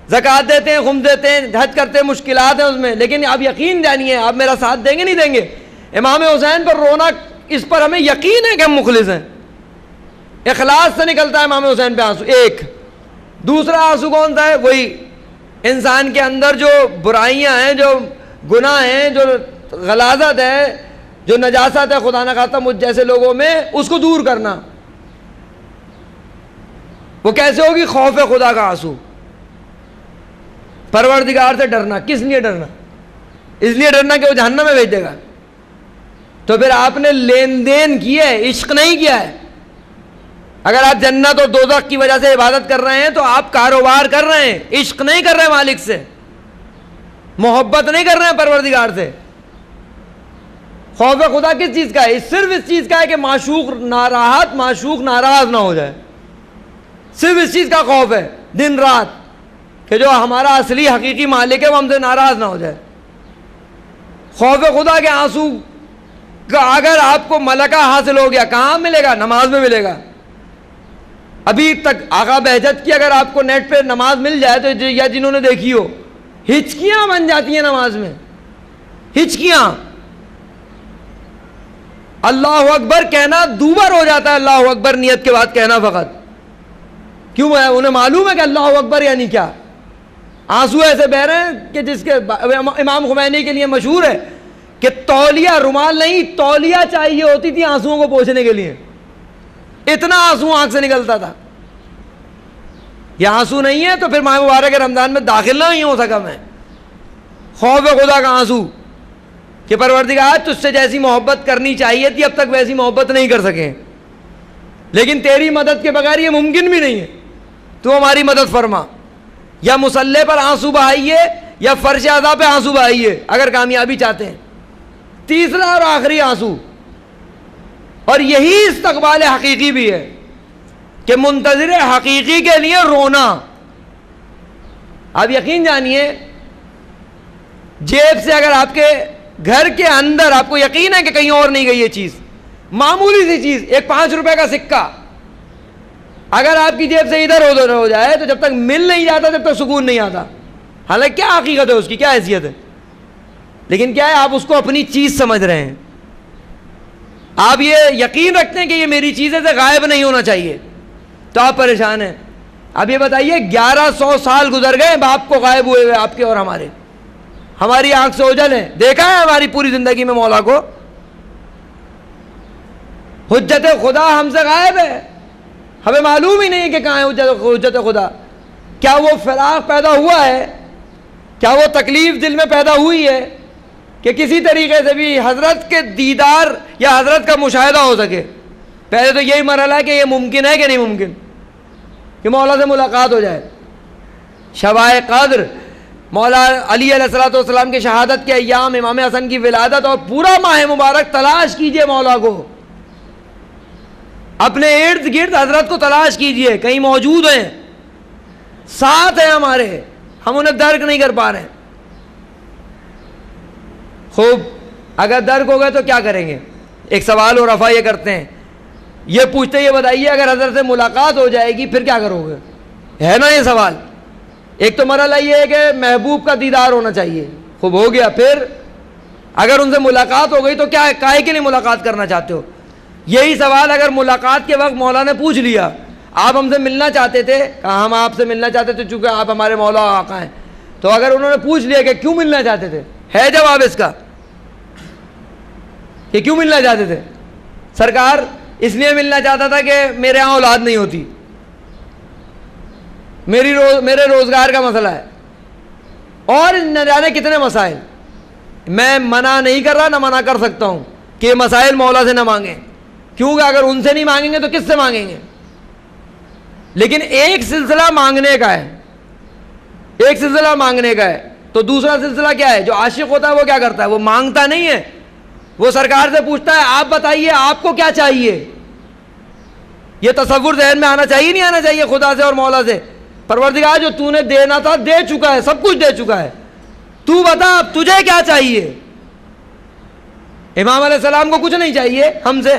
زکوٰۃ دیتے ہیں، خمس دیتے ہیں، حج کرتے ہیں، مشکلات ہیں اس میں. لیکن آپ یقین جانیے، آپ میرا ساتھ دیں گے نہیں دیں گے، امام حسین پر رونا، اس پر ہمیں یقین ہے کہ ہم مخلص ہیں. اخلاص سے نکلتا ہے امام حسین پہ آنسو. ایک دوسرا آنسو کون سا ہے؟ وہی انسان کے اندر جو برائیاں ہیں، جو گناہ ہیں، جو غلاظت ہے، جو نجاست ہے خدا نہ خواستہ مجھ جیسے لوگوں میں، اس کو دور کرنا. وہ کیسے ہوگی؟ خوف خدا کا آنسو. پروردگار سے ڈرنا. کس لیے ڈرنا؟ اس لیے ڈرنا کہ وہ جہنم میں بھیج دے گا. تو پھر آپ نے لین دین کی ہے، عشق نہیں کیا ہے. اگر آپ جنت اور دوزخ کی وجہ سے عبادت کر رہے ہیں تو آپ کاروبار کر رہے ہیں، عشق نہیں کر رہے مالک سے، محبت نہیں کر رہے ہیں پروردگار سے. خوف خدا کس چیز کا ہے؟ صرف اس چیز کا ہے کہ معشوق ناراض نہ ہو جائے. صرف اس چیز کا خوف ہے دن رات کہ جو ہمارا اصلی حقیقی مالک ہے وہ ہم سے ناراض نہ ہو جائے. خوف خدا کے آنسو کا اگر آپ کو ملکہ حاصل ہو گیا، کہاں ملے گا؟ نماز میں ملے گا. ابھی تک آقا بہجت کی اگر آپ کو نیٹ پہ نماز مل جائے تو یا جنہوں نے دیکھی ہو، ہچکیاں بن جاتی ہیں نماز میں، ہچکیاں. اللہ اکبر کہنا دوبر ہو جاتا ہے، اللہ اکبر نیت کے بعد کہنا فقط. کیوں ہے؟ انہیں معلوم ہے کہ اللہ اکبر یعنی کیا. آنسو ایسے بہ رہے ہیں کہ جس کے امام خمینی کے لیے مشہور ہے کہ تولیہ، رومال نہیں، تولیہ چاہیے ہوتی تھی آنسوؤں کو پوچھنے کے لیے، اتنا آنسو آنکھ سے نکلتا تھا. یہ آنسو نہیں ہے تو پھر ماہ مبارک رمضان میں داخل نہ ہی ہو سکا میں. خوف خدا کا آنسو کہ پروردگار تجھ سے جیسی محبت کرنی چاہیے تھی اب تک ویسی محبت نہیں کر سکے، لیکن تیری مدد کے بغیر یہ ممکن بھی نہیں ہے، تو ہماری مدد فرما. یا مصلے پر آنسو بہائیے یا فرش اعضاء پہ آنسو بہائیے اگر کامیابی چاہتے ہیں. تیسرا اور آخری آنسو، اور یہی استقبال حقیقی بھی ہے کہ منتظر حقیقی کے لیے رونا. آپ یقین جانیے، جیب سے اگر آپ کے گھر کے اندر آپ کو یقین ہے کہ کہیں اور نہیں گئی یہ چیز، معمولی سی چیز، ایک 5 روپے کا سکہ اگر آپ کی جیب سے ادھر ادھر ہو جائے تو جب تک مل نہیں جاتا تب تک سکون نہیں آتا. حالانکہ کیا حقیقت ہے اس کی، کیا حیثیت ہے، لیکن کیا ہے آپ اس کو اپنی چیز سمجھ رہے ہیں. آپ یہ یقین رکھتے ہیں کہ یہ میری چیزیں سے غائب نہیں ہونا چاہیے تو آپ پریشان ہیں. اب یہ بتائیے 1100 سال گزر گئے باپ کو غائب ہوئے ہوئے آپ کے اور ہمارے، ہماری آنکھ سے اوجھل ہے. دیکھا ہے ہماری پوری زندگی میں مولا کو؟ حجت خدا ہم سے غائب ہے، ہمیں معلوم ہی نہیں کہ کہاں ہے حجت خدا. کیا وہ فراق پیدا ہوا ہے؟ کیا وہ تکلیف دل میں پیدا ہوئی ہے کہ کسی طریقے سے بھی حضرت کے دیدار یا حضرت کا مشاہدہ ہو سکے؟ پہلے تو یہی مرحلہ ہے کہ یہ ممکن ہے کہ نہیں ممکن کہ مولا سے ملاقات ہو جائے. شبائے قدر، مولا علی علیہ الصلوۃ والسلام کی شہادت کے ایام، امام حسن کی ولادت اور پورا ماہ مبارک تلاش کیجئے مولا کو. اپنے ارد گرد حضرت کو تلاش کیجئے، کہیں موجود ہیں، ساتھ ہیں ہمارے، ہم انہیں درک نہیں کر پا رہے ہیں. خوب، اگر درک ہو گئے تو کیا کریں گے؟ ایک سوال اور رفع یہ کرتے ہیں، یہ پوچھتے یہ بتائیے اگر حضرت سے ملاقات ہو جائے گی پھر کیا کرو گے؟ ہے نا یہ سوال. ایک تو مرحلہ یہ ہے کہ محبوب کا دیدار ہونا چاہیے، خوب ہو گیا. پھر اگر ان سے ملاقات ہو گئی تو کیا کاہے کے لیے ملاقات کرنا چاہتے ہو؟ یہی سوال اگر ملاقات کے وقت مولا نے پوچھ لیا، آپ ہم سے ملنا چاہتے تھے، کہا ہم آپ سے ملنا چاہتے تھے چونکہ آپ ہمارے مولا آقا ہیں، تو اگر انہوں نے پوچھ لیا کہ کیوں ملنا چاہتے تھے، ہے جواب اس کا کہ کیوں ملنا چاہتے تھے؟ سرکار اس لیے ملنا چاہتا تھا کہ میرے ہاں اولاد نہیں ہوتی، میرے روزگار کا مسئلہ ہے، اور نہ جانے کتنے مسائل. میں منع نہیں کر رہا، نہ منع کر سکتا ہوں کہ یہ مسائل مولا سے نہ مانگیں، کیونکہ اگر ان سے نہیں مانگیں گے تو کس سے مانگیں گے؟ لیکن ایک سلسلہ مانگنے کا ہے، ایک سلسلہ مانگنے کا ہے. تو دوسرا سلسلہ کیا ہے؟ جو عاشق ہوتا ہے وہ کیا کرتا ہے؟ وہ مانگتا نہیں ہے، وہ سرکار سے پوچھتا ہے آپ بتائیے آپ کو کیا چاہیے. یہ تصور ذہن میں آنا چاہیے نہیں آنا چاہیے خدا سے اور مولا سے؟ پروردگار جو تو نے دینا تھا دے چکا ہے، سب کچھ دے چکا ہے، تو بتا اب تجھے کیا چاہیے. امام علیہ السلام کو کچھ نہیں چاہیے ہم سے،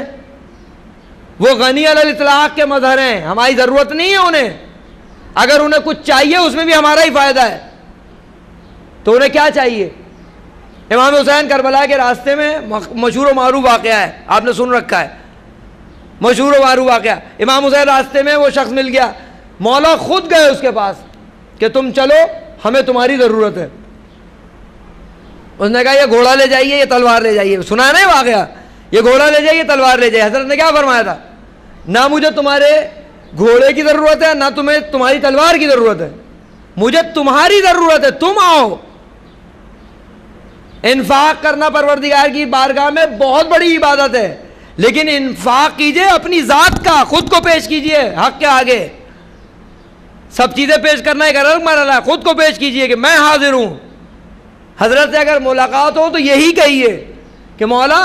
وہ غنی علی الاطلاق کے مظہر ہیں، ہماری ضرورت نہیں ہے انہیں. اگر انہیں کچھ چاہیے اس میں بھی ہمارا ہی فائدہ ہے. تو انہیں کیا چاہیے؟ امام حسین کربلا کے راستے میں مشہور و معروف واقعہ ہے، آپ نے سن رکھا ہے، مشہور و معروف واقعہ. امام حسین راستے میں وہ شخص مل گیا، مولا خود گئے اس کے پاس کہ تم چلو ہمیں تمہاری ضرورت ہے. اس نے کہا یہ گھوڑا لے جائیے، یہ تلوار لے جائیے. سنا نہیں واقعہ؟ یہ گھوڑا لے جائیے، تلوار لے جائیے. حضرت نے کیا فرمایا تھا؟ نہ مجھے تمہارے گھوڑے کی ضرورت ہے، نہ تمہیں تمہاری تلوار کی ضرورت ہے، مجھے تمہاری ضرورت ہے، تم آؤ. انفاق کرنا پروردگار کی بارگاہ میں بہت بڑی عبادت ہے، لیکن انفاق کیجئے اپنی ذات کا، خود کو پیش کیجئے حق کے آگے. سب چیزیں پیش کرنا ایک الگ مرحلہ ہے، خود کو پیش کیجئے کہ میں حاضر ہوں. حضرت سے اگر ملاقات ہو تو یہی کہیے کہ مولا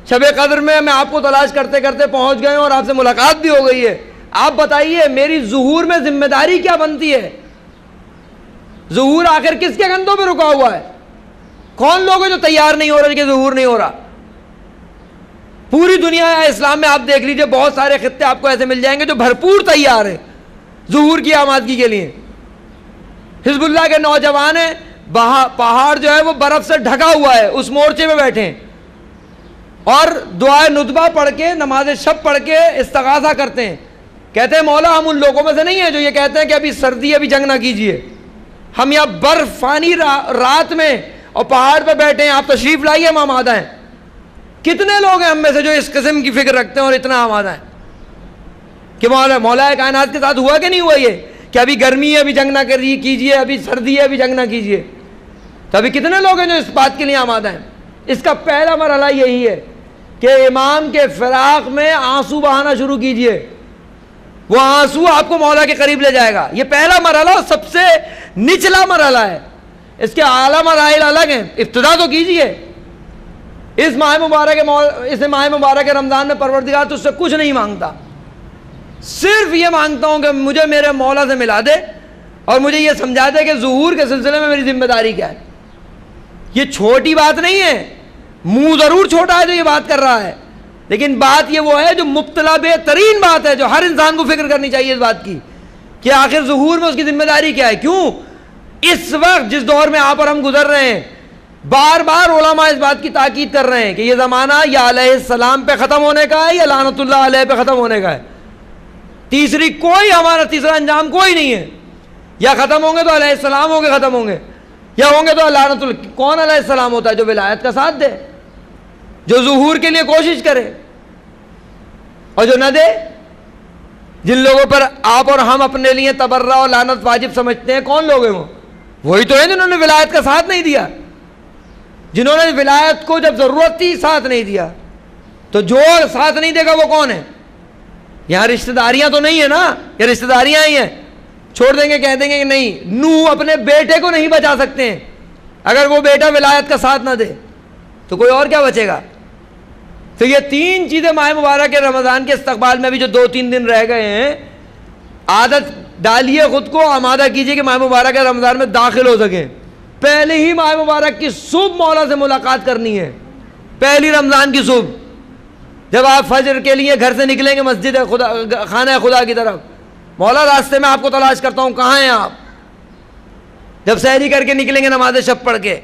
شب قدر میں آپ کو تلاش کرتے کرتے پہنچ گئے اور آپ سے ملاقات بھی ہو گئی ہے، آپ بتائیے میری ظہور میں ذمہ داری کیا بنتی ہے؟ ظہور آخر کس کے کندھوں پہ رکا ہوا ہے؟ کون لوگ ہیں جو تیار نہیں ہو رہے کہ ظہور نہیں ہو رہا؟ پوری دنیا اسلام میں آپ دیکھ لیجئے، بہت سارے خطے آپ کو ایسے مل جائیں گے جو بھرپور تیار ہیں ظہور کی آمادگی کے لیے. حزب اللہ کے نوجوان ہیں، پہاڑ جو ہے وہ برف سے ڈھکا ہوا ہے، اس مورچے میں بیٹھے ہیں اور دعائے ندبہ پڑھ کے، نماز شب پڑھ کے استغاثہ کرتے ہیں کہتے ہیں مولا ہم ان لوگوں میں سے نہیں ہیں جو یہ کہتے ہیں کہ ابھی سردی ہے ابھی جنگ نہ کیجئے، ہم یہاں برفانی رات میں اور پہاڑ پہ بیٹھے ہیں، آپ تشریف لائیے، ہم آمادہ ہیں۔ کتنے لوگ ہیں ہم میں سے جو اس قسم کی فکر رکھتے ہیں اور اتنا آمادہ ہیں کہ مولا کائنات کے ساتھ ہوا کہ نہیں ہوا یہ کہ ابھی گرمی ہے ابھی جنگ نہ کیجئے، ابھی سردی ہے ابھی جنگ نہ کیجئے؟ تو ابھی کتنے لوگ ہیں جو اس بات کے لیے آمادہ ہیں؟ اس کا پہلا مرحلہ یہی ہے کہ امام کے فراق میں آنسو بہانا شروع کیجئے، وہ آنسو آپ کو مولا کے قریب لے جائے گا۔ یہ پہلا مرحلہ سب سے نچلا مرحلہ ہے، اس کے اعلیٰ مراحل الگ ہیں۔ ابتدا تو کیجئے اس ماہ مبارک رمضان میں پروردگار تجھ سے کچھ نہیں مانگتا، صرف یہ مانگتا ہوں کہ مجھے میرے مولا سے ملا دے اور مجھے یہ سمجھا دے کہ ظہور کے سلسلے میں میری ذمہ داری کیا ہے۔ یہ چھوٹی بات نہیں ہے، منہ ضرور چھوٹا ہے جو یہ بات کر رہا ہے، لیکن بات یہ وہ ہے جو مبتلا بہترین بات ہے، جو ہر انسان کو فکر کرنی چاہیے اس بات کی کہ آخر ظہور میں اس کی ذمہ داری کیا ہے۔ کیوں اس وقت جس دور میں آپ اور ہم گزر رہے ہیں، بار بار علماء اس بات کی تاکید کر رہے ہیں کہ یہ زمانہ یا علیہ السلام پہ ختم ہونے کا ہے یا لعنت اللہ علیہ پہ ختم ہونے کا ہے، تیسری کوئی ہمارا تیسرا انجام کوئی نہیں ہے۔ یا ختم ہوں گے تو علیہ السلام ہوں گے ختم ہوں گے، یا ہوں گے تو لعنت اللہ۔ کون علیہ السلام ہوتا ہے؟ جو ولایت کا ساتھ دے، جو ظہور کے لیے کوشش کرے، اور جو نہ دے۔ جن لوگوں پر آپ اور ہم اپنے لیے تبرہ اور لعنت واجب سمجھتے ہیں، کون لوگ ہیں وہ؟ وہی تو ہیں جنہوں نے ولایت کا ساتھ نہیں دیا، جنہوں نے ولایت کو جب ضرورت تھی ساتھ نہیں دیا۔ تو جو ساتھ نہیں دے گا وہ کون ہے؟ یہاں رشتہ داریاں تو نہیں ہے نا، یہ رشتہ داریاں ہی ہیں، چھوڑ دیں گے، کہہ دیں گے کہ نہیں، نوح اپنے بیٹے کو نہیں بچا سکتے ہیں، اگر وہ بیٹا ولایت کا ساتھ نہ دے تو کوئی اور کیا بچے گا؟ تو یہ تین چیزیں ماہ مبارک رمضان کے استقبال میں بھی جو 2-3 دن رہ گئے ہیں، عادت ڈالیے، خود کو آمادہ کیجئے کہ ماہ مبارک رمضان میں داخل ہو سکیں۔ پہلے ہی ماہ مبارک کی صبح مولا سے ملاقات کرنی ہے، پہلی رمضان کی صبح جب آپ فجر کے لیے گھر سے نکلیں گے مسجد خدا، خانہ خدا کی طرف، مولا راستے میں آپ کو تلاش کرتا ہوں، کہاں ہیں آپ؟ جب سحری کر کے نکلیں گے نماز شب پڑھ کے،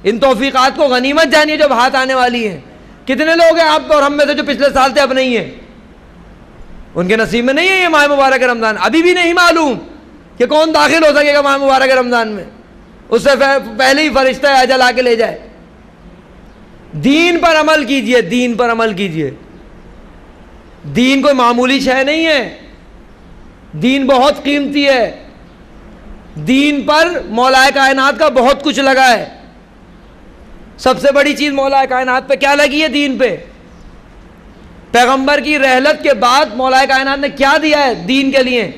ان توفیقات کو غنیمت جانیے جب ہاتھ آنے والی ہیں۔ کتنے لوگ ہیں آپ اور ہم میں سے جو پچھلے سال سے اب نہیں ہیں؟ ان کے نصیب میں نہیں ہے یہ ماہ مبارک رمضان۔ ابھی بھی نہیں معلوم کہ کون داخل ہو سکے گا ماہ مبارک رمضان میں، اس سے پہلے ہی فرشتہ اجل آ کے لے جائے۔ دین پر عمل کیجئے، دین پر عمل کیجئے۔ دین کوئی معمولی شے نہیں ہے، دین بہت قیمتی ہے، دین پر مولا کائنات کا بہت کچھ لگا ہے۔ سب سے بڑی چیز مولا کائنات پہ کیا لگی ہے؟ دین پہ۔ پیغمبر کی رحلت کے بعد مولا کائنات نے کیا دیا ہے دین کے لیے؟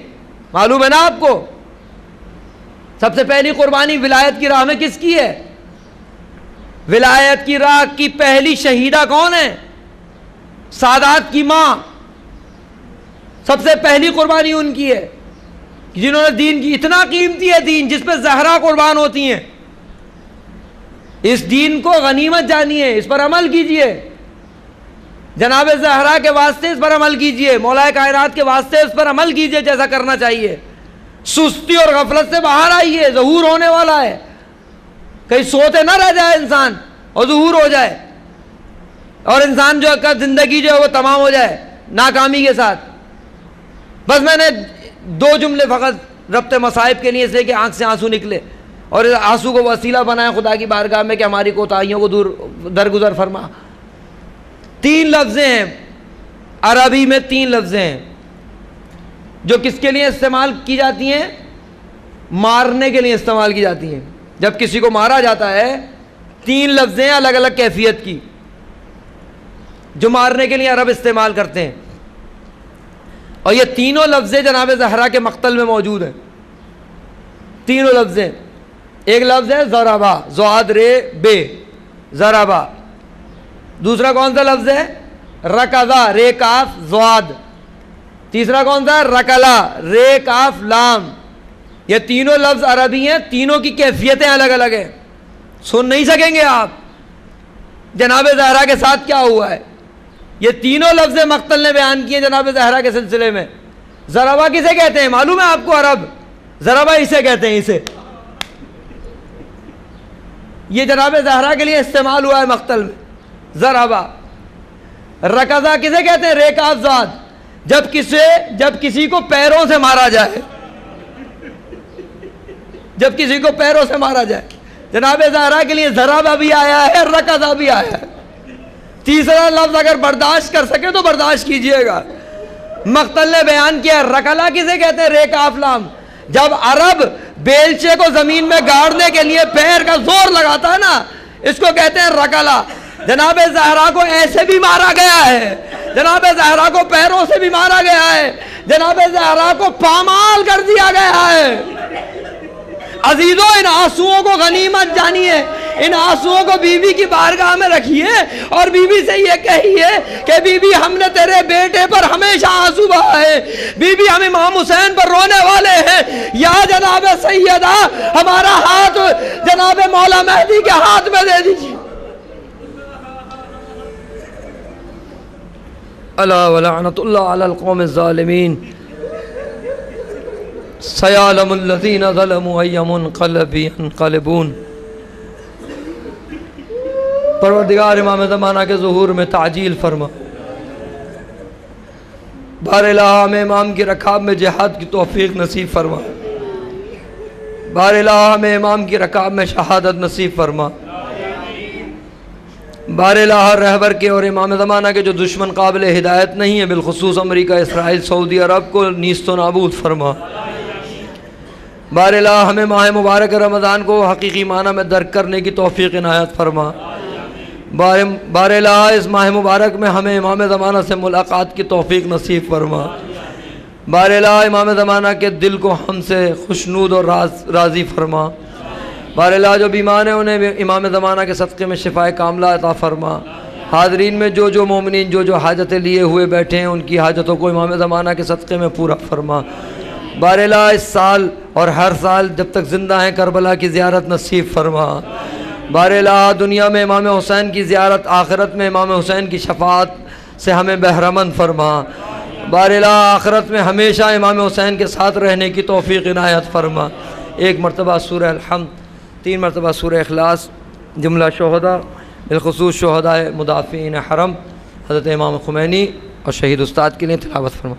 معلوم ہے نا آپ کو؟ سب سے پہلی قربانی ولایت کی راہ میں کس کی ہے؟ ولایت کی راہ کی پہلی شہیدہ کون ہے؟ سادات کی ماں۔ سب سے پہلی قربانی ان کی ہے جنہوں نے دین کی، اتنا قیمتی ہے دین جس پہ زہرا قربان ہوتی ہیں۔ اس دین کو غنیمت جانیے، اس پر عمل کیجئے، جناب زہرا کے واسطے اس پر عمل کیجئے، مولا کائنات کے واسطے اس پر عمل کیجئے جیسا کرنا چاہیے۔ سستی اور غفلت سے باہر آئیے، ظہور ہونے والا ہے، کہیں سوتے نہ رہ جائے انسان اور ظہور ہو جائے، اور انسان جو کا زندگی جو ہے وہ تمام ہو جائے ناکامی کے ساتھ۔ بس میں نے 2 جملے فقط ربط مصائب کے لیے، اس لیے کہ آنکھ سے آنسو نکلے اور آنسو کو وسیلہ بنائے خدا کی بارگاہ میں کہ ہماری کوتاہیوں کو درگزر فرما۔ 3 لفظیں ہیں عربی میں، 3 لفظیں ہیں جو کس کے لیے استعمال کی جاتی ہیں؟ مارنے کے لیے استعمال کی جاتی ہیں۔ جب کسی کو مارا جاتا ہے 3 لفظیں الگ الگ کیفیت کی جو مارنے کے لیے عرب استعمال کرتے ہیں، اور یہ تینوں لفظیں جناب زہرا کے مقتل میں موجود ہیں۔ تینوں لفظیں، ایک لفظ ہے ضربا، زواد رے بے، ضربا۔ دوسرا کون سا لفظ ہے؟ رکضا، رے کاف زواد۔ تیسرا کون سا ہے؟ رکلا، رے کاف لام۔ یہ تینوں لفظ عربی ہیں، تینوں کی کیفیتیں الگ الگ ہیں، سن نہیں سکیں گے آپ جناب زہرا کے ساتھ کیا ہوا ہے۔ یہ تینوں لفظ مقتل نے بیان کیے جناب زہرا کے سلسلے میں۔ ضربا کسے کہتے ہیں معلوم ہے آپ کو؟ عرب ضربا اسے کہتے ہیں، اسے۔ یہ جناب زہرا کے لیے استعمال ہوا ہے مقتل میں، ضربا۔ رکضا کسے کہتے ہیں؟ رے کاف زاد۔ جب کسی کو پیروں سے مارا جائے، جب کسی کو پیروں سے مارا جائے، جناب زہرا کے لیے ضربہ بھی آیا ہے، رکضہ بھی آیا ہے۔ تیسرا لفظ اگر برداشت کر سکے تو برداشت کیجئے گا۔ مقتل نے بیان کیا ہے، رکلا کسے کہتے ہیں؟ ریک آفلام، جب عرب بیلچے کو زمین میں گاڑنے کے لیے پیر کا زور لگاتا ہے نا، اس کو کہتے ہیں رکلا۔ جناب زہرا کو ایسے بھی مارا گیا ہے، جناب زہرا کو پیروں سے بھی مارا گیا ہے، جناب زہرا کو پامال کر دیا گیا ہے۔ عزیزوں، ان آنسوؤں کو غنیمت جانیے، ان آنسوؤں کو بی بی کی بارگاہ میں رکھیے اور بی بی سے یہ کہیے کہ بی بی ہم نے تیرے بیٹے پر ہمیشہ آنسو بہائے، بی بی ہم امام حسین پر رونے والے ہیں، یا جناب سیدہ ہمارا ہاتھ جناب مولا مہدی کے ہاتھ میں دے دیجیے۔ الا ولعنت اللہ علی القوم الظالمین، سیعلم الذین ظلموا ای منقلب ینقلبون۔ پروردگار امام زمانہ کے ظہور میں تعجیل فرما، بار الہ ہمیں امام کی رکاب میں جہاد کی توفیق نصیب فرما، بار الہ ہمیں امام کی رکاب میں شہادت نصیب فرما، بار الہ رہبر کے اور امام زمانہ کے جو دشمن قابل ہدایت نہیں ہیں، بالخصوص امریکہ، اسرائیل، سعودی عرب کو نیست و نابود فرما۔ بار الہ ہمیں ماہ مبارک رمضان کو حقیقی معنی میں درک کرنے کی توفیق عنایت فرما۔ بار الہ اس ماہ مبارک میں ہمیں امام زمانہ سے ملاقات کی توفیق نصیب فرما۔ بار الہ امام زمانہ کے دل کو ہم سے خوشنود اور راضی فرما۔ بار الہ جو بیمار ہیں انہیں امام زمانہ کے صدقے میں شفائے کاملہ عطا فرما۔ حاضرین میں جو مومنین جو حاجتیں لیے ہوئے بیٹھے ہیں ان کی حاجتوں کو امام زمانہ کے صدقے میں پورا فرما۔ بار الہ اس سال اور ہر سال جب تک زندہ ہیں کربلا کی زیارت نصیب فرما۔ بار الہ دنیا میں امام حسین کی زیارت، آخرت میں امام حسین کی شفاعت سے ہمیں بہرمند فرما۔ بار الہ آخرت میں ہمیشہ امام حسین کے ساتھ رہنے کی توفیق عنایت فرما۔ ایک مرتبہ سورہ الحمد، 3 مرتبہ سورہ اخلاص، جملہ شہداء، بالخصوص شہداء مدافعین حرم حضرت امام خمینی اور شہید استاد کے لیے تلاوت فرما۔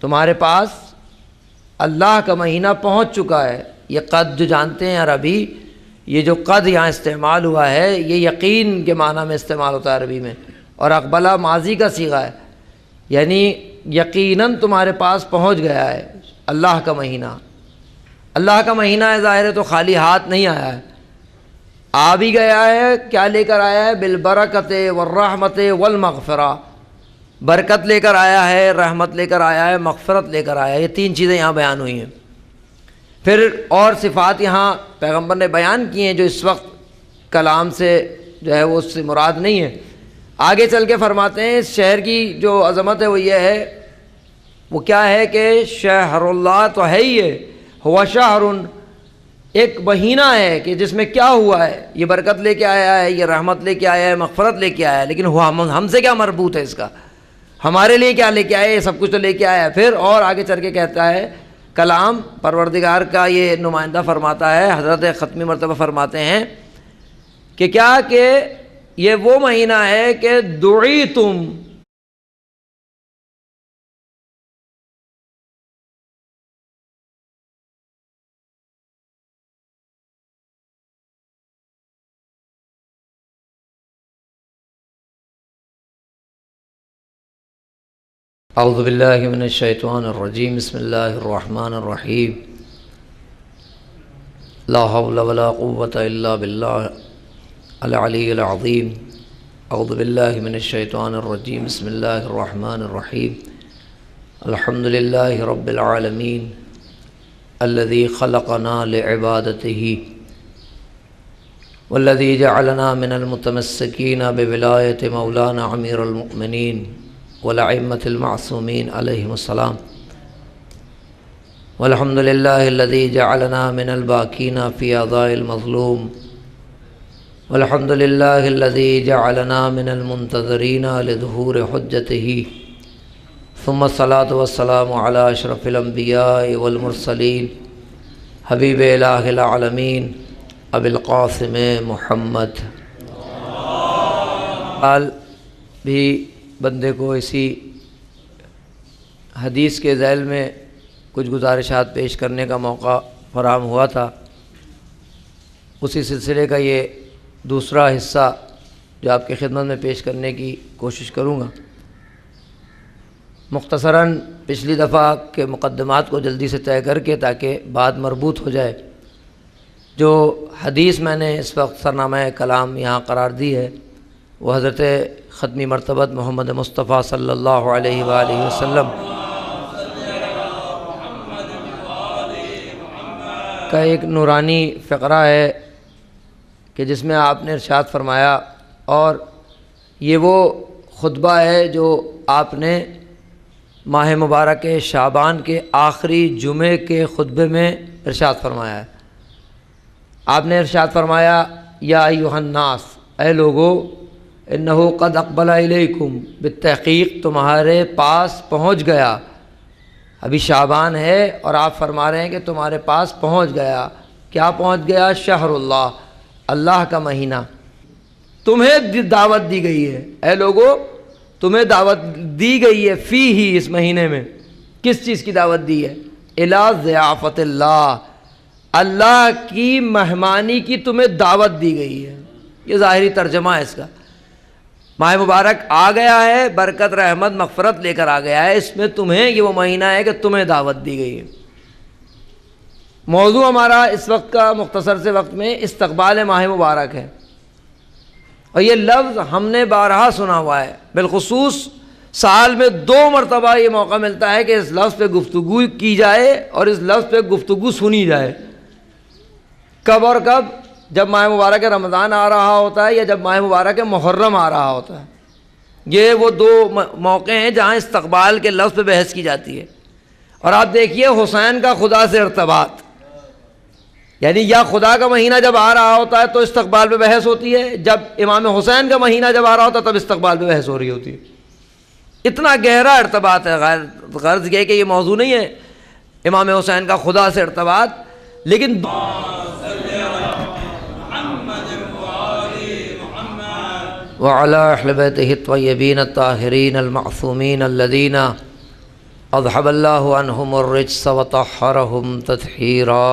تمہارے پاس اللہ کا مہینہ پہنچ چکا ہے۔ یہ قد جو جانتے ہیں عربی، یہ جو قد یہاں استعمال ہوا ہے یہ یقین کے معنی میں استعمال ہوتا ہے عربی میں، اور اقبلہ ماضی کا صیغہ ہے، یعنی یقیناً تمہارے پاس پہنچ گیا ہے اللہ کا مہینہ۔ اللہ کا مہینہ ہے، ظاہر ہے تو خالی ہاتھ نہیں آیا ہے، آ بھی گیا ہے۔ کیا لے کر آیا ہے؟ بالبرکت والرحمت والمغفرہ، برکت لے کر آیا ہے، رحمت لے کر آیا ہے، مغفرت لے کر آیا ہے۔ یہ 3 چیزیں یہاں بیان ہوئی ہیں۔ پھر اور صفات یہاں پیغمبر نے بیان کی ہیں جو اس وقت کلام سے جو ہے وہ اس سے مراد نہیں ہے۔ آگے چل کے فرماتے ہیں اس شہر کی جو عظمت ہے وہ یہ ہے، وہ کیا ہے کہ شہر اللہ تو ہے ہی ہے، ہوا شہر، ایک مہینہ ہے کہ جس میں کیا ہوا ہے، یہ برکت لے کے آیا ہے، یہ رحمت لے کے آیا ہے، مغفرت لے کے آیا ہے، لیکن ہم سے کیا مربوط ہے اس کا؟ ہمارے لیے کیا لے کے آیا ہے؟ یہ سب کچھ تو لے کے آیا ہے۔ پھر اور آگے چل کے کہتا ہے کلام پروردگار کا یہ نمائندہ فرماتا ہے، حضرت ختمی مرتبہ فرماتے ہیں کہ کیا کہ یہ وہ مہینہ ہے کہ دعیتم، اعوذ باللہ من الشیطان الرجیم، بسم اللہ الرحمن الرحیم، لا حول ولا قوة الا باللہ العلی العظیم، اعوذ باللہ من الشیطان الرجیم، بسم اللہ الرحمن الرحیم، الحمد للہ رب العالمین الذی خلقنا لعبادتہ والذی جعلنا من المتمسکین بولایت مولانا امیر المؤمنین والائمة المعصومین علیہم السلام، والحمد للہ الذی جعلنا من الباکین فی اعضاء المظلوم، والحمد للہ الذی جعلنا من المنتظرین لظہور حجتہ، ثم الصلاة والسلام علی اشرف الانبیاء والمرسلین حبیب الہ العالمین ابی القاسم محمد۔ حال بھی بندے کو اسی حدیث کے ذیل میں کچھ گزارشات پیش کرنے کا موقع فراہم ہوا تھا، اسی سلسلے کا یہ دوسرا حصہ جو آپ کی خدمت میں پیش کرنے کی کوشش کروں گا۔ مختصراً پچھلی دفعہ کے مقدمات کو جلدی سے طے کر کے تاکہ بات مربوط ہو جائے، جو حدیث میں نے اس وقت سرنامہ کلام یہاں قرار دی ہے وہ حضرت ختمی مرتبت محمد مصطفیٰ صلی اللہ علیہ وآلہ وسلم کا ایک نورانی فقرہ ہے کہ جس میں آپ نے ارشاد فرمایا، اور یہ وہ خطبہ ہے جو آپ نے ماہ مبارک شعبان کے آخری جمعے کے خطبے میں ارشاد فرمایا ہے۔ آپ نے ارشاد فرمایا، یا ایھا الناس، اے لوگو، انہ قد اقبل الیکم، بالتحقیق تمہارے پاس پہنچ گیا، ابھی شعبان ہے اور آپ فرما رہے ہیں کہ تمہارے پاس پہنچ گیا۔ کیا پہنچ گیا؟ شہر اللہ، اللہ کا مہینہ۔ تمہیں دعوت دی گئی ہے، اے لوگو تمہیں دعوت دی گئی ہے، فی ہی، اس مہینے میں کس چیز کی دعوت دی ہے؟ الی ضیافت اللہ، اللہ کی مہمانی کی تمہیں دعوت دی گئی ہے۔ یہ ظاہری ترجمہ ہے اس کا۔ ماہ مبارک آ گیا ہے، برکت رحمت مغفرت لے کر آ گیا ہے، اس میں تمہیں یہ وہ مہینہ ہے کہ تمہیں دعوت دی گئی ہے۔ موضوع ہمارا اس وقت کا مختصر سے وقت میں استقبال ماہ مبارک ہے، اور یہ لفظ ہم نے بارہا سنا ہوا ہے، بالخصوص سال میں 2 مرتبہ یہ موقع ملتا ہے کہ اس لفظ پہ گفتگو کی جائے اور اس لفظ پہ گفتگو سنی جائے۔ کب اور کب؟ جب ماہ مبارک رمضان آ رہا ہوتا ہے یا جب ماہ مبارک محرم آ رہا ہوتا ہے۔ یہ وہ 2 موقع ہیں جہاں استقبال کے لفظ پہ بحث کی جاتی ہے۔ اور آپ دیکھیے حسین کا خدا سے ارتباط، یعنی یا خدا کا مہینہ جب آ رہا ہوتا ہے تو استقبال پہ بحث ہوتی ہے، جب امام حسین کا مہینہ جب آ رہا ہوتا ہے تب استقبال پہ بحث ہو رہی ہوتی ہے۔ اتنا گہرا ارتباط ہے۔ غرض یہ کہ یہ موضوع نہیں ہے امام حسین کا خدا سے ارتباط، لیکن وعلى اہل بیتہ الطیبین الطاہرین المعصومین الذین اذهب اللہ عنہم الرجس وطہرہم تطہیرا۔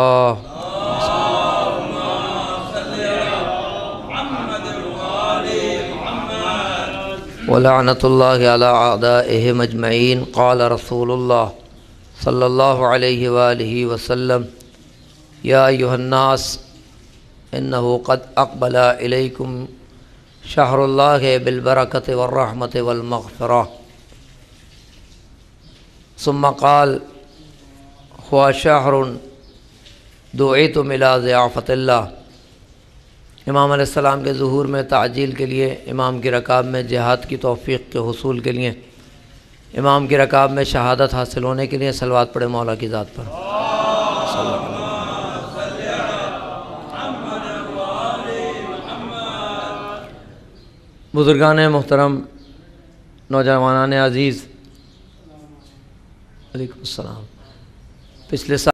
ولعنۃ اللہ علی اعدائہم اجمعین۔ قال رسول اللہ صلی اللہ علیہ وآلہ وسلم، یا ایھا الناس انہ قد اقبل الیکم شہر اللہ بالبرکۃ والرحمۃ والمغفرہ۔ ثم قال، ہوا شہر دعیتم الی ضیافت اللہ۔ امام علیہ السلام کے ظہور میں تعجیل کے لیے، امام کی رکاب میں جہاد کی توفیق کے حصول کے لیے، امام کی رکاب میں شہادت حاصل ہونے کے لیے صلوات پڑھے مولا کی ذات پر۔ بزرگان محترم، نوجوانان عزیز، علیکم السلام۔ پچھلے سال